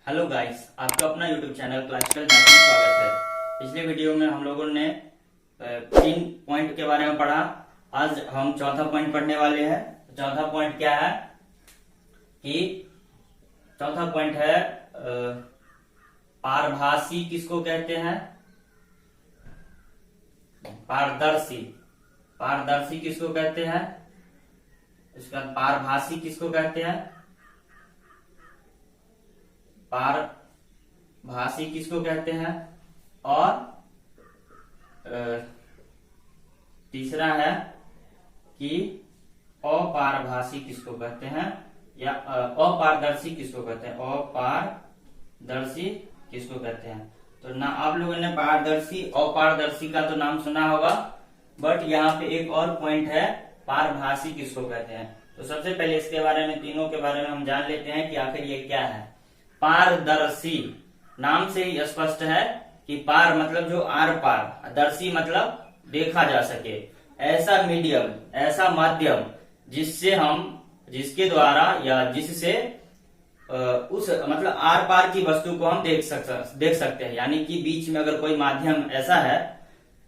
Hello guys, आपका अपना YouTube channel classical math में स्वागत है। पिछले वीडियो में हम लोगों ने 3 पॉइंट के बारे में पढ़ा। आज हम चौथा पॉइंट पढ़ने वाले हैं। चौथा पॉइंट क्या है कि चौथा पॉइंट है पारभासी किसको कहते हैं? पारदर्शी। पारदर्शी किसको कहते हैं? इसका पारभासी किसको कहते हैं? पारभासी किसको कहते हैं? और तीसरा है कि अपारभासी किसको कहते हैं या अपारदर्शी किसको कहते हैं? अपारदर्शी किसको कहते हैं? तो ना आप लोगों ने पारदर्शी अपारदर्शी का तो नाम सुना होगा, बट यहाँ पे एक और पॉइंट है, पारभासी किसको कहते हैं। तो सबसे पहले इसके बारे में, तीनों के बारे में हम जान लेते हैं कि आखिर ये क्या है। पारदर्शी नाम से ही स्पष्ट है कि पार मतलब जो आर पार, दर्शी मतलब देखा जा सके, ऐसा मीडियम, ऐसा माध्यम जिसके द्वारा या जिससे उस मतलब आर पार की वस्तु को हम देख सकते हैं। यानी कि बीच में अगर कोई माध्यम ऐसा है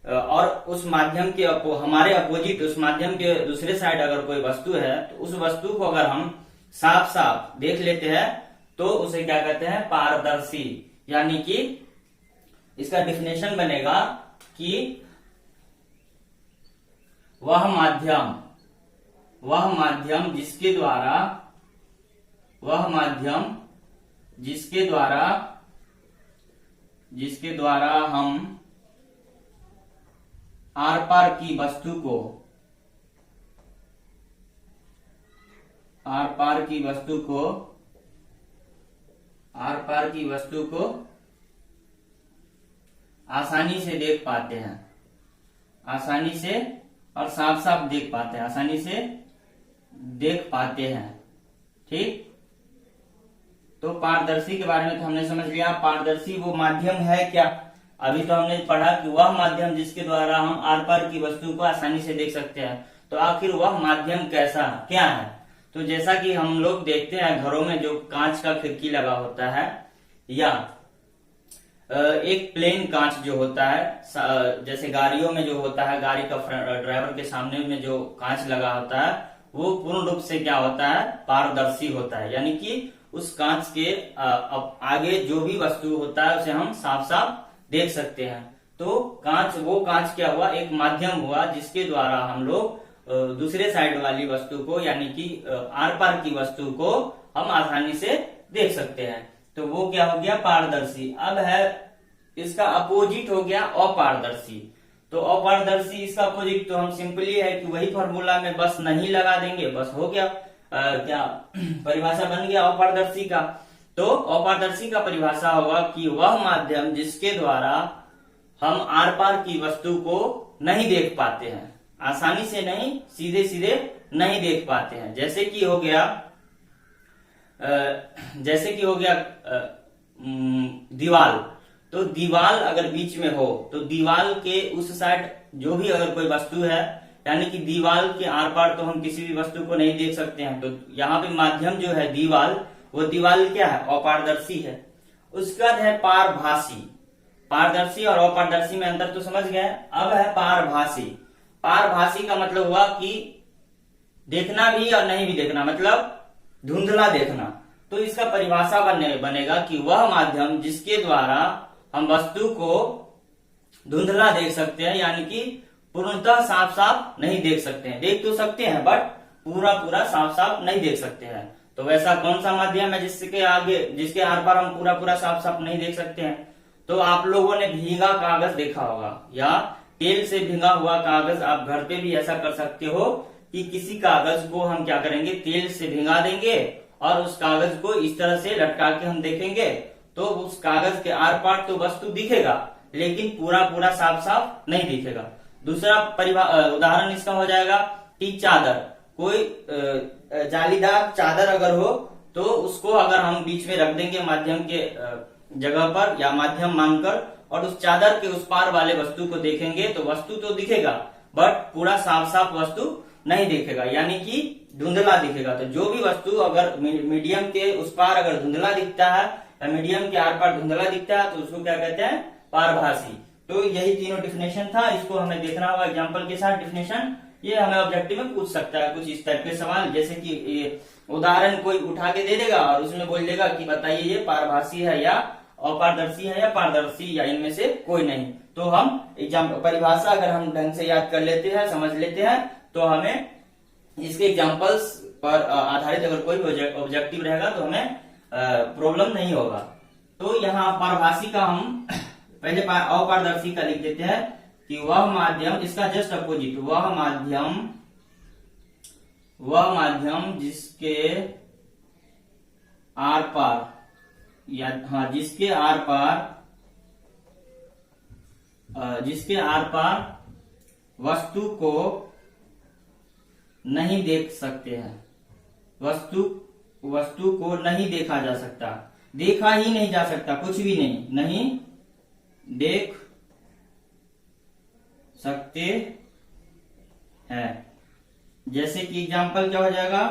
और उस माध्यम के हमारे अपोजिट, उस माध्यम के दूसरे साइड अगर कोई वस्तु है, तो उस वस्तु को अगर हम साफ साफ देख लेते हैं तो उसे क्या कहते हैं? पारदर्शी। यानी कि इसका डिफिनेशन बनेगा कि वह माध्यम जिसके द्वारा हम आर पार की वस्तु को आसानी से देख पाते हैं, आसानी से और साफ साफ देख पाते हैं, आसानी से देख पाते हैं। ठीक, तो पारदर्शी के बारे में तो हमने समझ लिया। पारदर्शी वो माध्यम है क्या? अभी तो हमने पढ़ा कि वह माध्यम जिसके द्वारा हम आर पार की वस्तु को आसानी से देख सकते हैं। तो आखिर वह माध्यम कैसा क्या है? तो जैसा कि हम लोग देखते हैं घरों में जो कांच का खिड़की लगा होता है, या एक प्लेन कांच जो होता है, जैसे गाड़ियों में जो होता है, गाड़ी का ड्राइवर के सामने में जो कांच लगा होता है, वो पूर्ण रूप से क्या होता है? पारदर्शी होता है। यानी कि उस कांच के आगे जो भी वस्तु होता है उसे हम साफ साफ देख सकते हैं। तो वो कांच क्या हुआ? एक माध्यम हुआ जिसके द्वारा हम लोग दूसरे साइड वाली वस्तु को, यानी कि आर पार की वस्तु को हम आसानी से देख सकते हैं। तो वो क्या हो गया? पारदर्शी। अब है इसका अपोजिट हो गया अपारदर्शी। तो अपारदर्शी इसका अपोजिट तो हम सिंपली है कि वही फॉर्मूला में बस नहीं लगा देंगे, बस हो गया। क्या परिभाषा बन गया अपारदर्शी का? तो अपारदर्शी का परिभाषा होगा कि वह माध्यम जिसके द्वारा हम आर पार की वस्तु को नहीं देख पाते हैं, आसानी से नहीं, सीधे सीधे नहीं देख पाते हैं। जैसे कि हो गया दीवाल। तो दीवाल अगर बीच में हो तो दीवाल के उस साइड जो भी अगर कोई वस्तु है, यानी कि दीवाल के आर पार तो हम किसी भी वस्तु को नहीं देख सकते हैं। तो यहाँ पे माध्यम जो है दीवाल, वो दीवाल क्या है? अपारदर्शी है। उसके बाद है पारभासी। पारदर्शी और अपारदर्शी में अंतर तो समझ गए। अब है पारभासी। पारभासी का मतलब हुआ कि देखना भी और नहीं भी देखना, मतलब धुंधला देखना। तो इसका परिभाषा बनेगा कि वह माध्यम जिसके द्वारा हम वस्तु को धुंधला देख सकते हैं, यानी कि पूर्णतः साफ साफ नहीं देख सकते हैं। देख तो सकते हैं बट पूरा साफ साफ नहीं देख सकते हैं। तो वैसा कौन सा माध्यम है जिसके आर पार हम पूरा साफ साफ नहीं देख सकते हैं? तो आप लोगों ने भीगा कागज देखा होगा, या तेल से भीगा हुआ कागज। आप घर पे भी ऐसा कर सकते हो कि किसी कागज को हम क्या करेंगे? तेल से भिगा देंगे और उस कागज को इस तरह से लटका के हम देखेंगे, तो उस कागज के आर पार तो वस्तु दिखेगा, लेकिन पूरा साफ साफ नहीं दिखेगा। दूसरा उदाहरण इसका हो जाएगा कि चादर। कोई जालीदार चादर अगर हो तो उसको अगर हम बीच में रख देंगे माध्यम के जगह पर, या माध्यम मानकर, और उस चादर के उस पार वाले वस्तु को देखेंगे तो वस्तु तो दिखेगा, बट पूरा साफ साफ वस्तु नहीं दिखेगा, यानी कि धुंधला दिखेगा। तो जो भी वस्तु अगर मीडियम के उस पार अगर धुंधला दिखता है या मीडियम के आर पार धुंधला दिखता है तो उसको क्या कहते हैं, पारभासी। तो यही तीनों डिफिनेशन था, इसको हमें देखना होगा एग्जाम्पल के साथ डिफिनेशन। ये हमें ऑब्जेक्टिव में पूछ सकता है कुछ इस टाइप के सवाल, जैसे कि उदाहरण कोई उठा के दे देगा और उसमें बोल देगा कि बताइए ये पारभासी है या अपारदर्शी है या पारदर्शी या इनमें से कोई नहीं। तो हम एग्जाम परिभाषा अगर हम ढंग से याद कर लेते हैं, समझ लेते हैं, तो हमें इसके एग्जाम्पल्स पर आधारित अगर कोई ऑब्जेक्टिव रहेगा तो हमें प्रॉब्लम नहीं होगा। तो यहाँ पारभासी का हम पहले अपारदर्शी का लिख देते हैं कि वह माध्यम, इसका जस्ट अपोजिट, वह माध्यम जिसके आर पार जिसके आर पार वस्तु को नहीं देख सकते हैं, वस्तु को नहीं देखा जा सकता, देखा ही नहीं जा सकता, कुछ भी नहीं देख सकते हैं। जैसे कि एग्जाम्पल क्या हो जाएगा,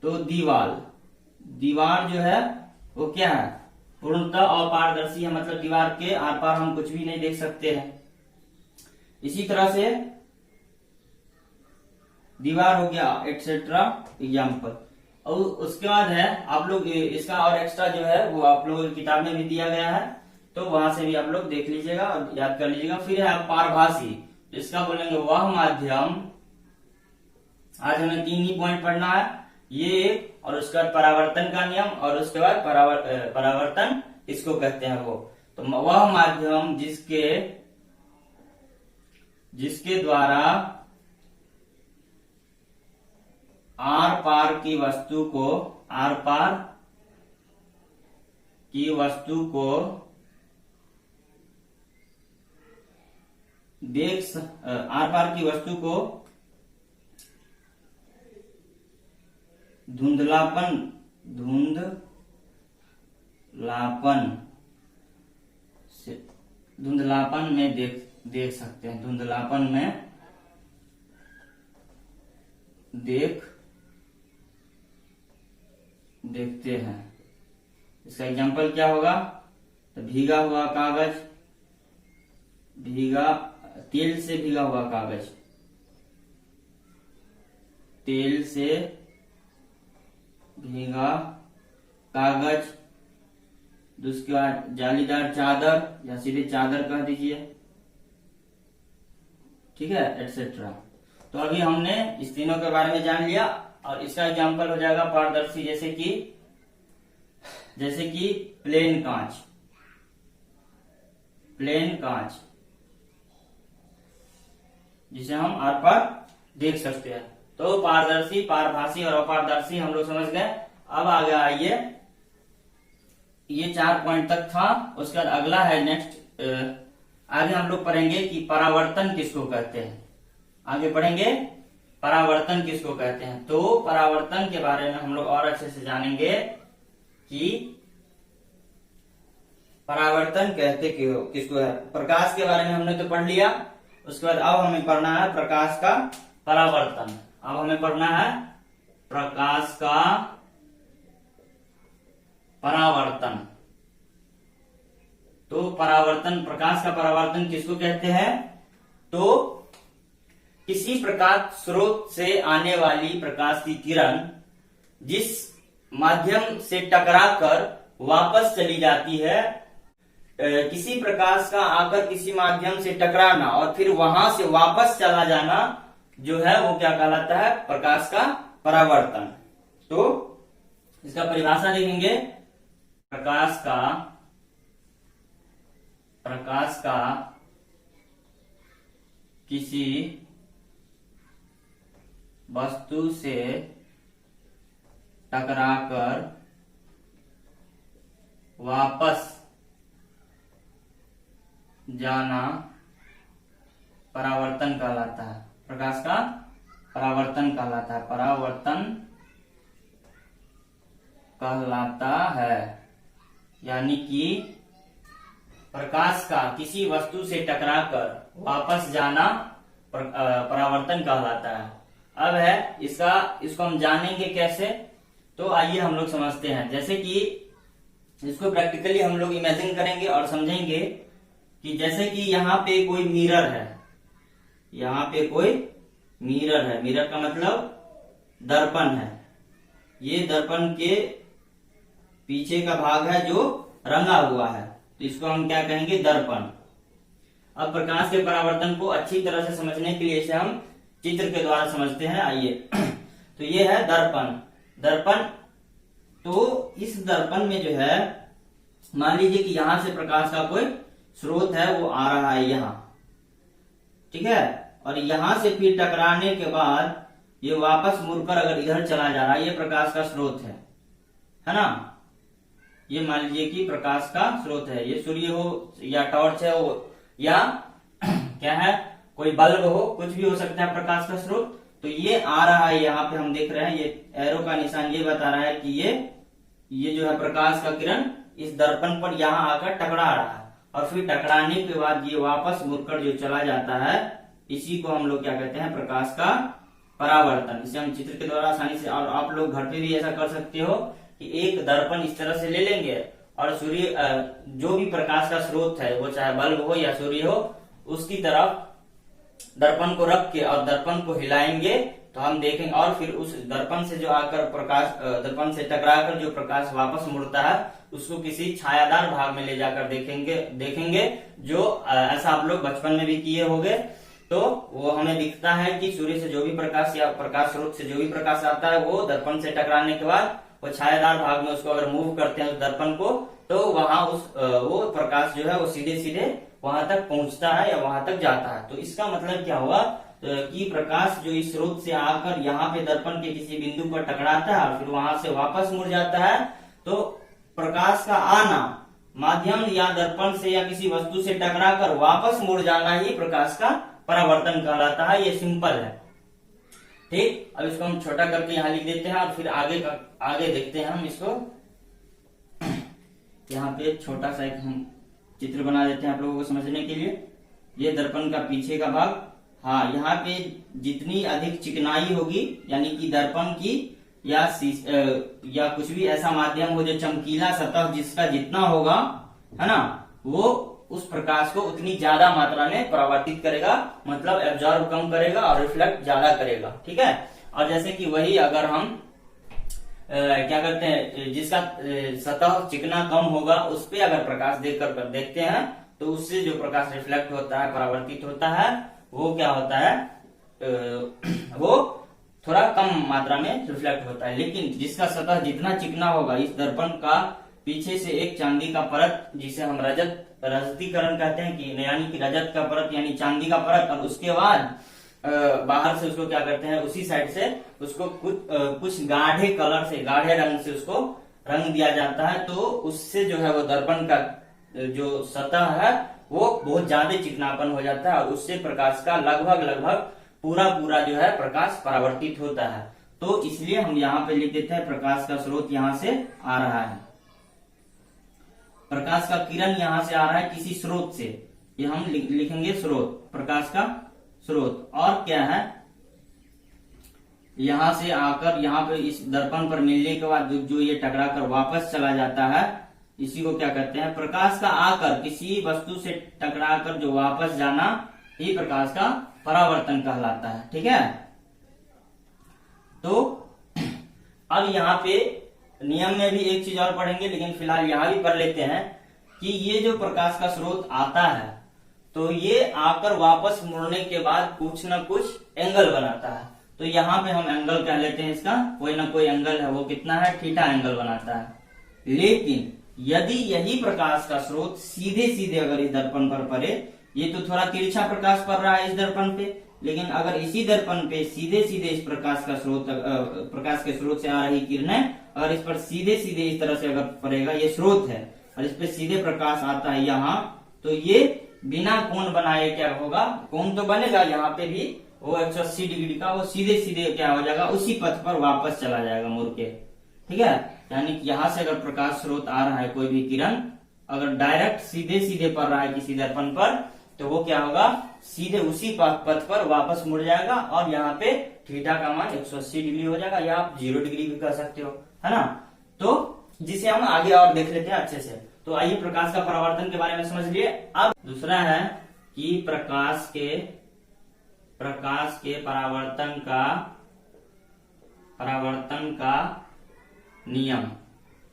तो दीवार जो है वो क्या है, पूर्णतः अपारदर्शी है, मतलब दीवार के आर पार हम कुछ भी नहीं देख सकते हैं। इसी तरह से दीवार हो गया एटसेट्रा एग्जाम्पल। और उसके बाद है आप लोग इसका और एक्स्ट्रा जो है वो आप लोगों की किताब में भी दिया गया है, तो वहां से भी आप लोग देख लीजिएगा और याद कर लीजिएगा। फिर है पारभासी, इसका बोलेंगे वह माध्यम, आज हमें 3 ही पॉइंट पढ़ना है, ये और उसके बाद परावर्तन का नियम और उसके बाद परावर्तन इसको कहते हैं वो। तो वह माध्यम जिसके द्वारा आर पार की वस्तु को आर पार की वस्तु को धुंधलापन में देख सकते हैं, धुंधलापन में देखते हैं। इसका एग्जाम्पल क्या होगा, तो भीगा हुआ कागज, तेल से भीगा हुआ कागज, तेल से भीगा कागज, उसके बाद जालीदार चादर या सीधे चादर कह दीजिए, ठीक है, एटसेट्रा। तो अभी हमने इस तीनों के बारे में जान लिया और इसका एग्जाम्पल हो जाएगा पारदर्शी, जैसे कि प्लेन कांच जिसे हम आर पार देख सकते हैं। तो पारदर्शी, पारभासी और अपारदर्शी हम लोग समझ गए। अब आगे आइए, ये 4 पॉइंट तक था, उसके बाद अगला है नेक्स्ट, आगे हम लोग पढ़ेंगे कि परावर्तन किसको कहते हैं। आगे पढ़ेंगे परावर्तन किसको कहते हैं। तो परावर्तन के बारे में हम लोग और अच्छे से जानेंगे कि परावर्तन कहते किसको है। प्रकाश के बारे में हमने तो पढ़ लिया, उसके बाद अब हमें पढ़ना है प्रकाश का परावर्तन। अब हमें पढ़ना है प्रकाश का परावर्तन। तो प्रकाश का परावर्तन किसको कहते हैं, तो किसी प्रकाश स्रोत से आने वाली प्रकाश की किरण जिस माध्यम से टकराकर वापस चली जाती है, किसी प्रकाश का आकर किसी माध्यम से टकराना और फिर वहां से वापस चला जाना जो है वो क्या कहलाता है, प्रकाश का परावर्तन। तो इसका परिभाषा देखेंगे, प्रकाश का किसी वस्तु से टकराकर वापस जाना परावर्तन कहलाता है। प्रकाश का परावर्तन कहलाता है, परावर्तन कहलाता है। यानी कि प्रकाश का किसी वस्तु से टकराकर वापस जाना परावर्तन कहलाता है। अब है इसको हम जानेंगे कैसे, तो आइए हम लोग समझते हैं। जैसे कि इसको प्रैक्टिकली हम लोग इमेजिन करेंगे और समझेंगे कि जैसे कि यहाँ पे कोई मिरर है, यहाँ पे कोई मिरर है, मिरर का मतलब दर्पण है। ये दर्पण के पीछे का भाग है जो रंगा हुआ है, तो इसको हम क्या कहेंगे, दर्पण। अब प्रकाश के परावर्तन को अच्छी तरह से समझने के लिए इसे हम चित्र के द्वारा समझते हैं। आइए तो ये है दर्पण। तो इस दर्पण में जो है, मान लीजिए कि यहां से प्रकाश का कोई स्रोत है, वो आ रहा है यहाँ, ठीक है, और यहां से फिर टकराने के बाद ये वापस मुड़कर अगर इधर चला जा रहा है, ये प्रकाश का स्रोत है ना। ये मान लीजिए कि प्रकाश का स्रोत है, ये सूर्य हो या टॉर्च है वो, या क्या है, कोई बल्ब हो, कुछ भी हो सकता है प्रकाश का स्रोत। तो ये आ रहा है, यहाँ पे हम देख रहे हैं, ये एरो का निशान ये बता रहा है कि ये जो है प्रकाश का किरण इस दर्पण पर यहाँ आकर टकरा रहा है, और फिर टकराने के बाद ये वापस मुड़कर जो चला जाता है, इसी को हम लोग क्या कहते हैं, प्रकाश का परावर्तन। इसे हम चित्र के द्वारा आसानी से, और आप लोग घर पे भी ऐसा कर सकते हो कि एक दर्पण इस तरह से ले लेंगे और सूर्य जो भी प्रकाश का स्रोत है, वो चाहे बल्ब हो या सूर्य हो, उसकी तरफ दर्पण को रख के और दर्पण को हिलाएंगे, तो हम देखेंगे, और फिर उस दर्पण से जो आकर प्रकाश, दर्पण से टकराकर जो प्रकाश वापस मुड़ता है, उसको किसी छायादार भाग में ले जाकर देखेंगे जो ऐसा आप लोग बचपन में भी किए होंगे। तो वो हमें दिखता है कि सूर्य से जो भी प्रकाश या प्रकाश स्रोत से जो भी प्रकाश आता है, वो दर्पण से टकराने के बाद वो छायादार भाग में उसको अगर मूव करते हैं उस दर्पण को, तो वहां वो प्रकाश जो है वो सीधे सीधे वहां तक पहुंचता है या वहां तक जाता है। तो इसका मतलब क्या हुआ कि प्रकाश जो इस स्रोत से आकर यहाँ पे दर्पण के किसी बिंदु पर टकराता है और फिर वहां से वापस मुड़ जाता है, तो प्रकाश का आना माध्यम या दर्पण से या किसी वस्तु से टकराकर वापस मुड़ जाना ही प्रकाश का परावर्तन कहलाता है। ये सिंपल है, ठीक। अब इसको हम छोटा करके यहाँ लिख देते हैं और फिर आगे देखते हैं हम इसको। यहाँ पे छोटा सा एक हम चित्र बना देते हैं आप लोगों को समझने के लिए। ये दर्पण का पीछे का भाग, हाँ, यहाँ पे जितनी अधिक चिकनाई होगी, यानी कि दर्पण की या कुछ भी ऐसा माध्यम हो जो चमकीला सतह जिसका जितना होगा, है ना, वो उस प्रकाश को उतनी ज्यादा मात्रा में परावर्तित करेगा, मतलब एब्जॉर्ब कम करेगा और रिफ्लेक्ट ज्यादा करेगा, ठीक है। और जैसे कि वही अगर हम क्या करते हैं, जिसका सतह चिकना कम होगा, उस पे अगर प्रकाश देखते हैं, तो उससे जो प्रकाश रिफ्लेक्ट होता है, परावर्तित होता है, वो क्या होता है, वो थोड़ा कम मात्रा में रिफ्लेक्ट होता है। लेकिन जिसका सतह जितना चिकना होगा, इस दर्पण का पीछे से एक चांदी का परत, जिसे हम रजतीकरण कहते हैं, कि यानी कि रजत का परत यानी चांदी का परत, और उसके बाद बाहर से उसको क्या करते हैं, उसी साइड से उसको कुछ गाढ़े कलर से, गाढ़े रंग से उसको रंग दिया जाता है। तो उससे जो है वो दर्पण का जो सतह है वो बहुत ज्यादा चिकनापन हो जाता है, और उससे प्रकाश का लगभग पूरा जो है प्रकाश परावर्तित होता है। तो इसलिए हम यहाँ पे लिख देते हैं प्रकाश का स्रोत यहाँ से आ रहा है, प्रकाश का किरण यहाँ से आ रहा है किसी स्रोत से, ये हम लिखेंगे स्रोत, प्रकाश का स्रोत। और क्या है, यहां से आकर यहाँ पे इस दर्पण पर मिलने के बाद जो ये टकरा कर वापस चला जाता है, इसी को क्या कहते हैं, प्रकाश का आकर किसी वस्तु से टकराकर जो वापस जाना, ये प्रकाश का परावर्तन कहलाता है, ठीक है। तो अब यहाँ पे नियम में भी एक चीज और पढ़ेंगे, लेकिन फिलहाल यहाँ भी पढ़ लेते हैं कि ये जो प्रकाश का स्रोत आता है, तो ये आकर वापस मुड़ने के बाद कुछ न कुछ एंगल बनाता है। तो यहाँ पे हम एंगल कह लेते हैं, इसका कोई ना कोई एंगल है, वो कितना है, थीटा एंगल बनाता है। लेकिन यदि यही प्रकाश का स्रोत सीधे अगर इस दर्पण पर पड़े, ये तो थोड़ा तिरछा प्रकाश पड़ रहा है इस दर्पण पे, लेकिन अगर इसी दर्पण पे सीधे इस प्रकाश के स्रोत से आ रही किरणें अगर इस पर सीधे इस तरह से अगर पड़ेगा, ये स्रोत है और इस पे सीधे प्रकाश आता है यहाँ, तो ये बिना कोण बनाए क्या होगा, कोण तो बनेगा यहाँ पे भी, वो 180 डिग्री का, वो सीधे क्या हो जाएगा, उसी पथ पर वापस चला जाएगा मुड़ के, ठीक है। यानी कि यहाँ से अगर प्रकाश स्रोत आ रहा है, कोई भी किरण अगर डायरेक्ट सीधे पड़ रहा है किसी दर्पण पर, तो वो क्या होगा, सीधे उसी पथ पर वापस मुड़ जाएगा और यहाँ पे थीटा का मान 180 डिग्री हो जाएगा, या आप 0 डिग्री भी कह सकते हो, है ना। तो जिसे हम आगे और देख लेते हैं अच्छे से। तो आइए प्रकाश का परावर्तन के बारे में समझ लिए। अब दूसरा है कि प्रकाश के परावर्तन का नियम।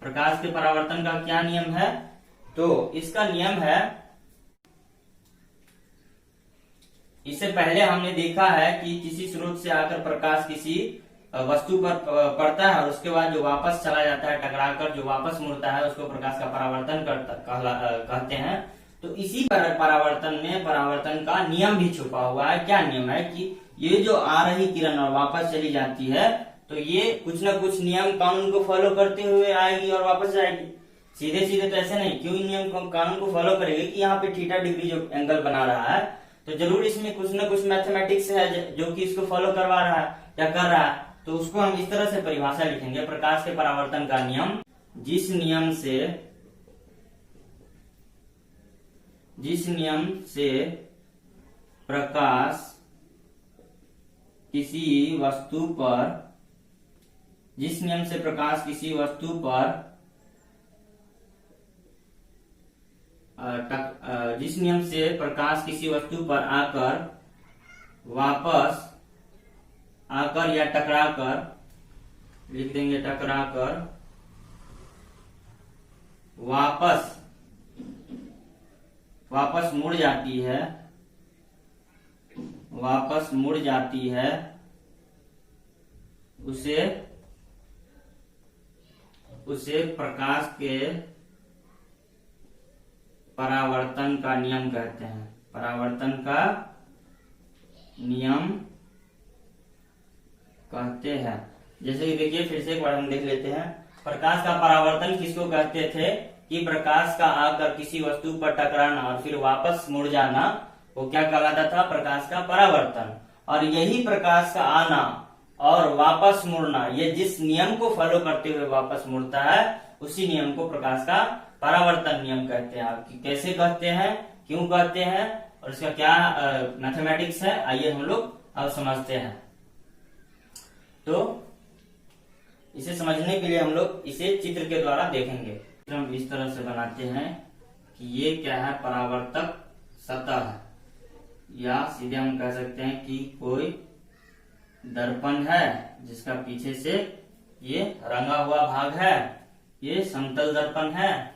प्रकाश के परावर्तन का क्या नियम है? तो इसका नियम है, इससे पहले हमने देखा है कि किसी स्रोत से आकर प्रकाश किसी वस्तु पर पड़ता है और उसके बाद जो वापस चला जाता है टकराकर, जो वापस मुड़ता है, उसको प्रकाश का परावर्तन कहते हैं। तो इसी परावर्तन में परावर्तन का नियम भी छुपा हुआ है। क्या नियम है कि ये जो आ रही किरण और वापस चली जाती है, तो ये कुछ न कुछ नियम कानून को फॉलो करते हुए आएगी और वापस जाएगी। सीधे सीधे तो ऐसे नहीं। क्यों नियम कानून को फॉलो करेगी कि यहाँ पे थीटा डिग्री जो एंगल बना रहा है, तो जरूर इसमें कुछ न कुछ मैथमेटिक्स है जो कि इसको फॉलो करवा रहा है या कर रहा है। तो उसको हम इस तरह से परिभाषा लिखेंगे, प्रकाश के परावर्तन का नियम, जिस नियम से प्रकाश किसी वस्तु पर जिस नियम से प्रकाश किसी वस्तु पर आकर या टकराकर, लिख देंगे टकराकर, वापस मुड़ जाती है, उसे प्रकाश के परावर्तन का नियम कहते हैं। परावर्तन का नियम कहते हैं। जैसे कि देखिए, फिर से एक बार हम देख लेते हैं। प्रकाश का परावर्तन किसको कहते थे? कि प्रकाश का आकर किसी वस्तु पर टकराना और फिर वापस मुड़ जाना, वो क्या कहलाता था? प्रकाश का परावर्तन। और यही प्रकाश का आना और वापस मुड़ना, ये जिस नियम को फॉलो करते हुए वापस मुड़ता है, उसी नियम को प्रकाश का परावर्तन नियम कहते हैं। आप कैसे कहते हैं, क्यों कहते हैं और इसका क्या मैथमेटिक्स है, आइए हम लोग अब समझते हैं। तो इसे समझने के लिए हम लोग इसे चित्र के द्वारा देखेंगे। हम इस तरह से बनाते हैं कि ये क्या है? परावर्तक सतह, या सीधे हम कह सकते हैं कि कोई दर्पण है जिसका पीछे से ये रंगा हुआ भाग है, ये समतल दर्पण है,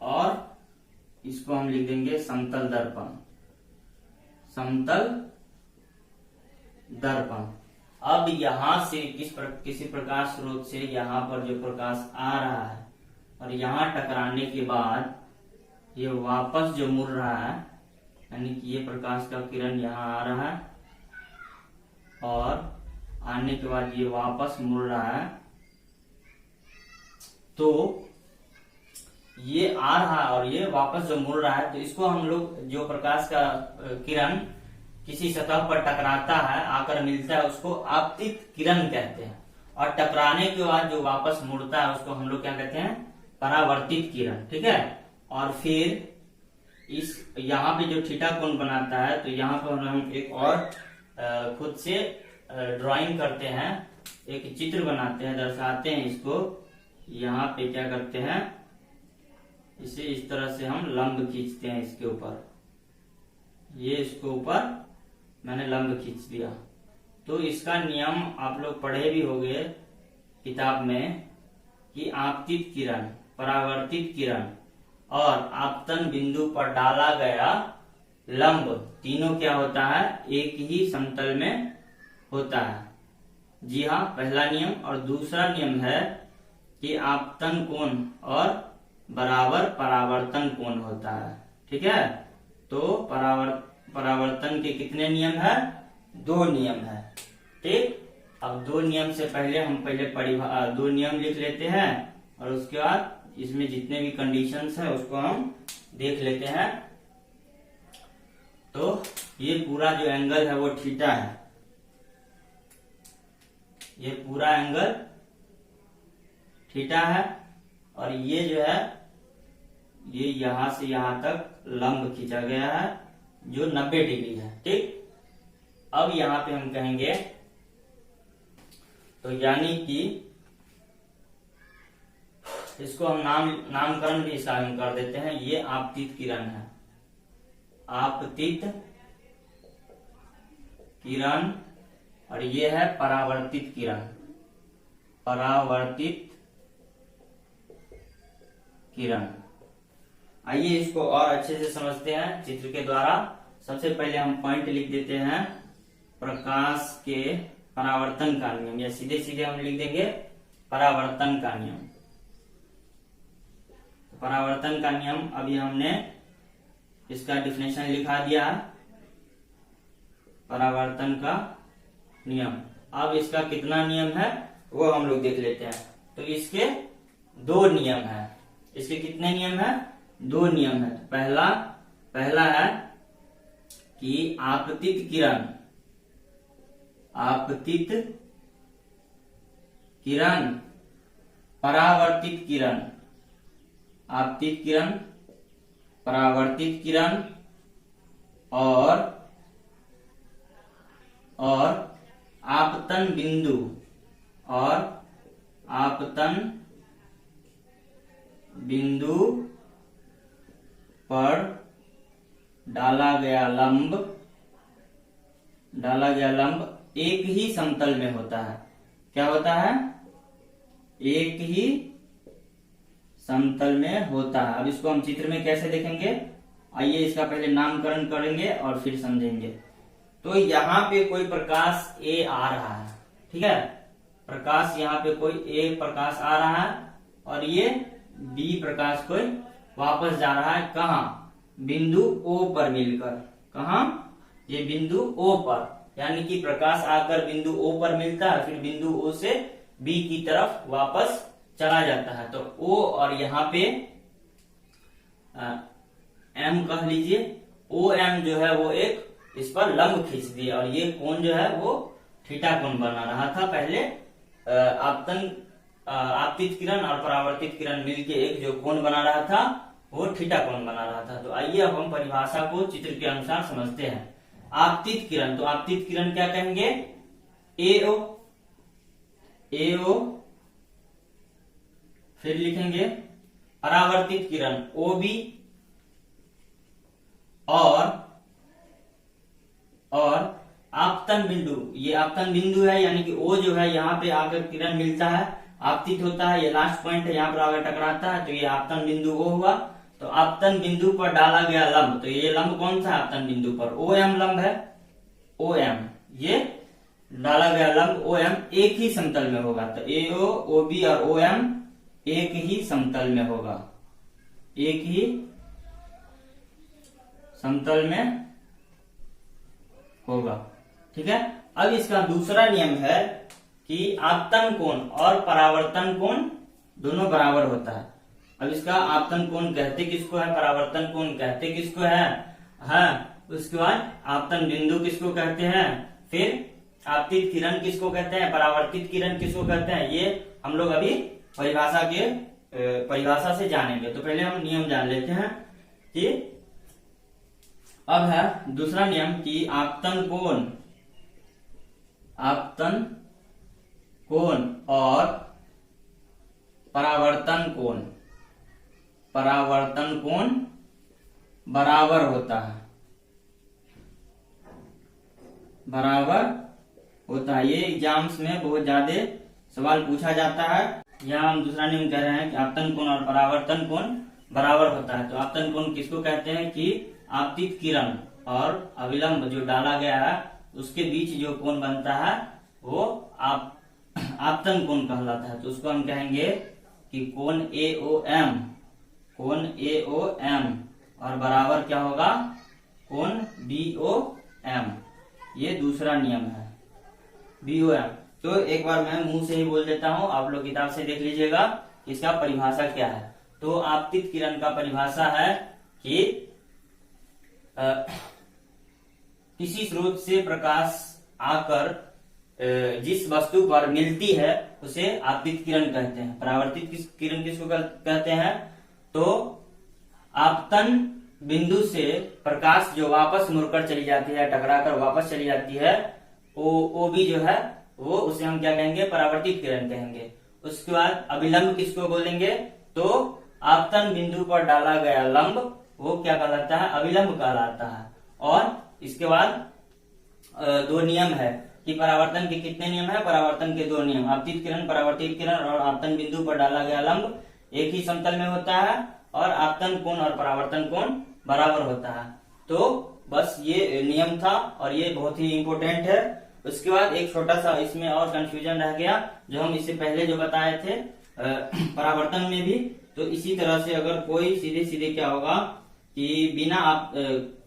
और इसको हम लिख देंगे समतल दर्पण। अब यहाँ से किसी प्रकाश स्रोत से यहाँ पर जो प्रकाश आ रहा है और यहाँ टकराने के बाद ये वापस जो मुड़ रहा है, यानी कि ये प्रकाश का किरण यहाँ आ रहा है और आने के बाद ये वापस मुड़ रहा है, तो ये आ रहा है और ये वापस जो मुड़ रहा है, तो इसको हम लोग, जो प्रकाश का किरण किसी सतह पर टकराता है, आकर मिलता है, उसको आपतित किरण कहते हैं। और टकराने के बाद जो वापस मुड़ता है, उसको हम लोग क्या कहते हैं? परावर्तित किरण। ठीक है। और फिर इस यहाँ पे जो थीटा कोण बनाता है, तो यहाँ पर हम एक और खुद से ड्राइंग करते हैं, एक चित्र बनाते हैं, दर्शाते हैं इसको। यहाँ पे क्या करते हैं, इसे इस तरह से हम लंब खींचते हैं इसके ऊपर, ये इसके ऊपर मैंने लंब खींच दिया। तो इसका नियम आप लोग पढ़े भी होंगे किताब में कि आपतित किरण, परावर्तित किरण और आपतन बिंदु पर डाला गया लंब, तीनों क्या होता है? एक ही समतल में होता है। जी हाँ, पहला नियम। और दूसरा नियम है कि आपतन कोण और बराबर परावर्तन कोण होता है। ठीक है। तो परावर्तन के कितने नियम है? 2 नियम है। ठीक। अब 2 नियम से पहले हम 2 नियम लिख लेते हैं और उसके बाद इसमें जितने भी कंडीशंस है उसको हम देख लेते हैं। तो ये पूरा जो एंगल है वो थीटा है, ये पूरा एंगल थीटा है, और ये जो है ये यहां से यहां तक लंब खींचा गया है, जो 90 डिग्री है। ठीक, अब यहाँ पे हम कहेंगे तो यानी कि इसको हम नामकरण भी इसका हम कर देते हैं। ये आपतित किरण है, आपतित किरण, और ये है परावर्तित किरण, परावर्तित किरण। आइए इसको और अच्छे से समझते हैं चित्र के द्वारा। सबसे पहले हम पॉइंट लिख देते हैं प्रकाश के परावर्तन का नियम, या सीधे सीधे हम लिख देंगे परावर्तन का नियम। परावर्तन का नियम अभी हमने इसका डिफिनेशन लिखा दिया है, परावर्तन का नियम। अब इसका कितना नियम है वो हम लोग देख लेते हैं। तो इसके 2 नियम है। इसके कितने नियम है? 2 नियम है। तो पहला है कि आपतित किरण, आपतित किरण, परावर्तित किरण, आपतित किरण, परावर्तित किरण और आपतन बिंदु, और आपतन बिंदु पर डाला गया लंब एक ही समतल में होता है। क्या होता है? एक ही समतल में होता है। अब इसको हम चित्र में कैसे देखेंगे, आइए इसका पहले नामकरण करेंगे और फिर समझेंगे। तो यहाँ पे कोई प्रकाश ए आ रहा है, ठीक है, प्रकाश यहाँ पे कोई ए प्रकाश आ रहा है, और ये बी प्रकाश कोई वापस जा रहा है। कहाँ? बिंदु ओ पर मिलकर। कहाँ? ये बिंदु ओ पर, यानी कि प्रकाश आकर बिंदु ओ पर मिलता है, फिर बिंदु ओ से बी की तरफ वापस चला जाता है। तो ओ और यहाँ पे एम कह लीजिए, ओ एम जो है वो एक इस पर लंब खींच दिया, और ये कोण जो है वो थीटा कोण बना रहा था। पहले आपतित किरण और परावर्तित किरण मिलके एक जो कोण बना रहा था वो थीटा कोण बना रहा था। तो आइए अब हम परिभाषा को चित्र के अनुसार समझते हैं। आपतित किरण, तो आपतित किरण क्या कहेंगे? एओ, एओ, फिर लिखेंगे परावर्तित किरण ओ बी, और आपतन बिंदु, ये आपतन बिंदु है, यानी कि ओ जो है यहाँ पे आकर किरण मिलता है, आपतित होता है, ये लास्ट पॉइंट है, यहाँ पर आकर टकराता है, तो ये आपतन बिंदु ओ हुआ। तो आपतन बिंदु पर डाला गया लंब, तो ये लंब कौन सा? आपतन बिंदु पर ओ एम लंब है, ओ एम, ये डाला गया लंब ओ एम एक ही समतल में होगा। तो ए ओ बी और ओ एम एक ही समतल में होगा, एक ही समतल में होगा, ठीक है। अब इसका दूसरा नियम है कि आपतन कोण और परावर्तन कोण दोनों बराबर होता है। अब इसका आपतन कोण कहते किसको है, परावर्तन कोण कहते किसको है, हाँ, उसके बाद आपतन बिंदु किसको कहते हैं, फिर आपतित किरण किसको कहते हैं, परावर्तित किरण किसको कहते हैं, ये हम लोग अभी परिभाषा से जानेंगे। तो पहले हम नियम जान लेते हैं कि अब है दूसरा नियम कि आपतन कोण और परावर्तन कोण बराबर होता है, बराबर होता है। ये एग्जाम्स में बहुत ज्यादा सवाल पूछा जाता है। यहाँ हम दूसरा नियम कह रहे हैं कि आपतन कोण और परावर्तन कोण बराबर होता है। तो आपतन कोण किसको कहते हैं कि आपतित किरण और अविलंब जो डाला गया है उसके बीच जो कोण बनता है वो आपतन कोण कहलाता है। तो उसको हम कहेंगे कि कोण ए ओ एम, कोण ए ओ एम, और बराबर क्या होगा, कोण बी ओ एम। ये दूसरा नियम है, बी ओ एम। तो एक बार मैं मुंह से ही बोल देता हूँ, आप लोग किताब से देख लीजिएगा इसका परिभाषा क्या है। तो आपतित किरण का परिभाषा है कि किसी स्रोत से प्रकाश आकर जिस वस्तु पर मिलती है उसे आपतित किरण कहते हैं। परावर्तित किरण किसको कहते हैं, तो आपतन बिंदु से प्रकाश जो वापस मुड़कर चली जाती है, टकराकर वापस चली जाती है, ओ बी जो है वो, उसे हम क्या कहेंगे, परावर्तित किरण कहेंगे। उसके बाद अभिलंब किसको बोलेंगे, तो आपतन बिंदु पर डाला गया लंब वो क्या कहलाता है, अभिलंब कहलाता है। और इसके बाद दो नियम है कि परावर्तन के कितने नियम है, परावर्तन के दो नियम, आपतित किरण, परावर्तित किरण, और आपतन बिंदु पर डाला गया लंब एक ही समतल में होता है, और आपतन कोण और परावर्तन कोण बराबर होता है। तो बस ये नियम था और ये बहुत ही इंपॉर्टेंट है। उसके बाद एक छोटा सा इसमें और कंफ्यूजन रह गया, जो हम इससे पहले जो बताए थे परावर्तन में भी। तो इसी तरह से अगर कोई सीधे सीधे क्या होगा कि बिना आप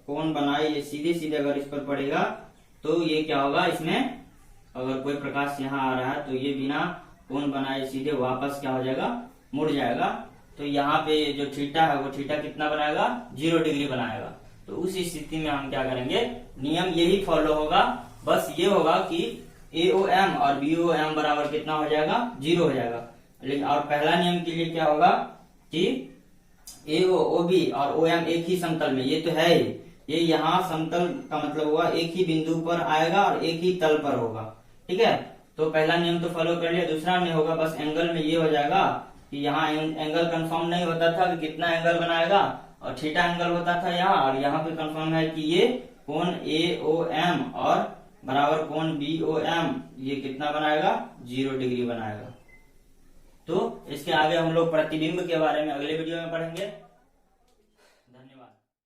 कोण बनाए ये सीधे सीधे अगर इस पर पड़ेगा तो ये क्या होगा, इसमें अगर कोई प्रकाश यहाँ आ रहा है तो ये बिना कोण बनाए सीधे वापस क्या हो जाएगा, मुड़ जाएगा। तो यहाँ पे जो थीटा है वो थीटा कितना बनाएगा, 0 डिग्री बनाएगा। तो उस स्थिति में हम क्या करेंगे, नियम यही फॉलो होगा, बस ये होगा कि AOM और BOM बराबर कितना हो जाएगा, 0 हो जाएगा। लेकिन और पहला नियम के लिए क्या होगा कि AO, OB और OM एक ही समतल में, ये तो है ही, ये यहाँ समतल का मतलब हुआ एक ही बिंदु पर आएगा और एक ही तल पर होगा, ठीक है। तो पहला नियम तो फॉलो कर लिया। दूसरा नियम होगा बस एंगल में ये हो जाएगा कि यहाँ एंगल कंफर्म नहीं होता था कि कितना एंगल बनाएगा, और थीटा एंगल होता था यहाँ, और यहाँ पे कंफर्म है कि ये कोण AOM और बराबर कोण BOM ये कितना बनाएगा, 0 डिग्री बनाएगा। तो इसके आगे हम लोग प्रतिबिंब के बारे में अगले वीडियो में पढ़ेंगे।